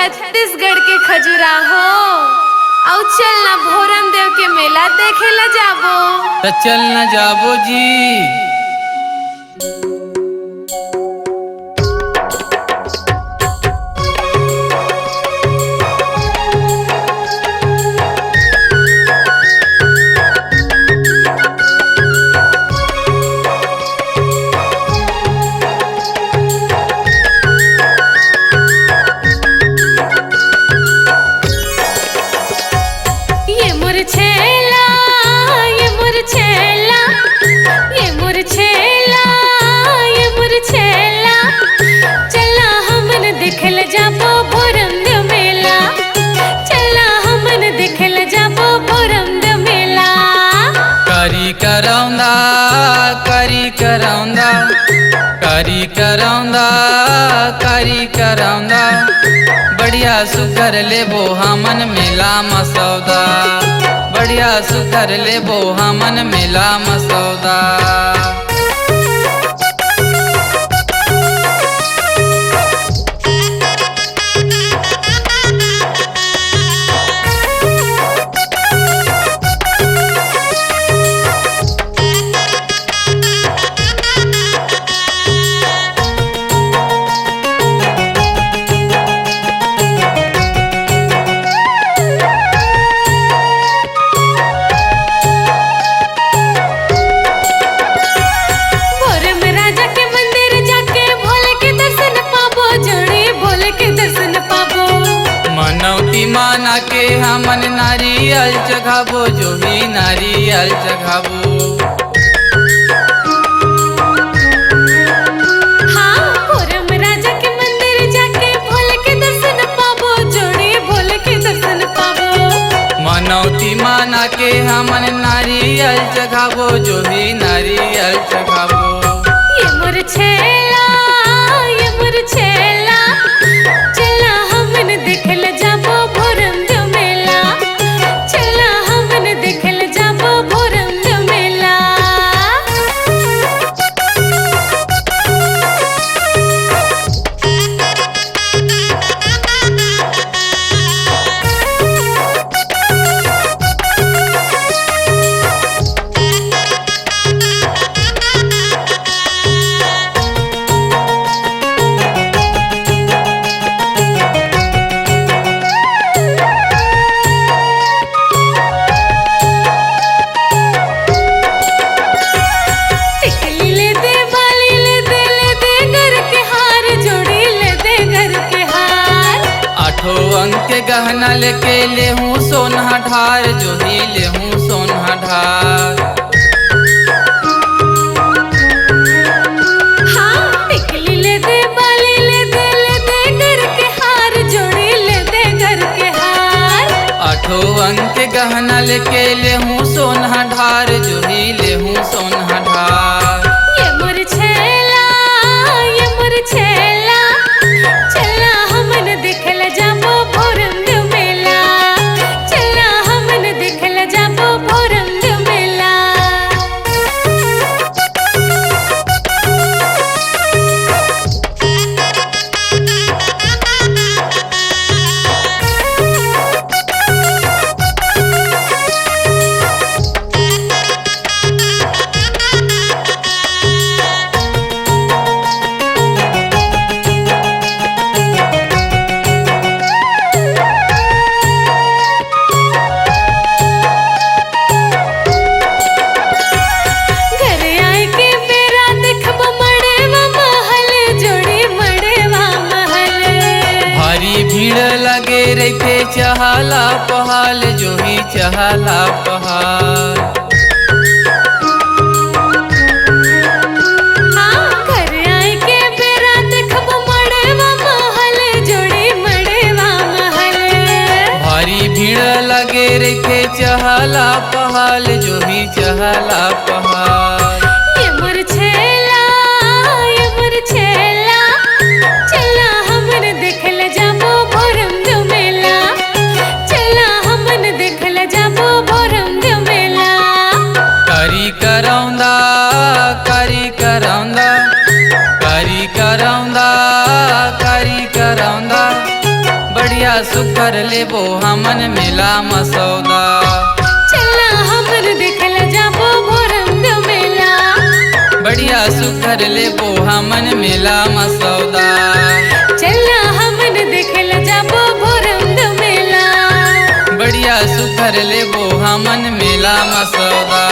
छत्तीसगढ़ के खजुराहो और चल ना भोरम देव के मेला देखे ला जाबो। तो चल न जाबो जी। करी करौंदा बढ़िया सुकर लेबो हमन मेला मसौदा। बढ़िया सुकर लेबो हमन मेला मसौदा। माना के हमन नारियल चघाबो जो ही नारियल चघाबो। हाँ, भोरम राजा के मंदिर जाके भोले के दर्शन पाबो, जोड़ी भोले के दर्शन पाबो। मनौती माना के हमन नारियल चघाबो जो ही नारियल चघाबो। ये मोर छेला, ये मोर छेला, चला हमन देखल जाबो भोरम देव मेला। चला हमन देखल जाबो भोरम देव मेला। के गहना लेके ले हूँ सोना ढार जो ही ले हूँ सोना ढार। हाँ, टिकली ले दे, बाली ले दे घर के हार, जोड़ी ले दे घर के हार। 8 अंक के गहना लेके ले हूँ सोना ढार जो ही ले हूँ सोना ढार। ये मोर छेला, ये मोर छेला, चला हमन देखल जाबो भोरम देव मेला। चला हमन देखल जाबो भोरम देव मेला। रहते चहला पहाल जो ही चहला पहाल। घर आए के बेरा देखब मड़ेवा महल, जोड़ी मड़ेवा महल। भारी भीड़ लगे रहते चहला पहाल जो ही चहला पहाल। ये मोर छेला, ये मोर छेला, चला हमन देखल जाबो भोरम देव मेला। चला हमन देखल जाबो भोरम देव मेला। करी करौंदा, करी करौंदा, करी करौंदा, करी करौंदा बढ़िया सुघर लेबो हमन मेला मसौदा। चला हमन देखल जाबो भोरम मेला। बढ़िया सुघर लेबो हमन मेला मसौदा। चला हमन देखल जाबो भोरम मेला। बढ़िया सुघर लेबो हमन मेला मसौदा।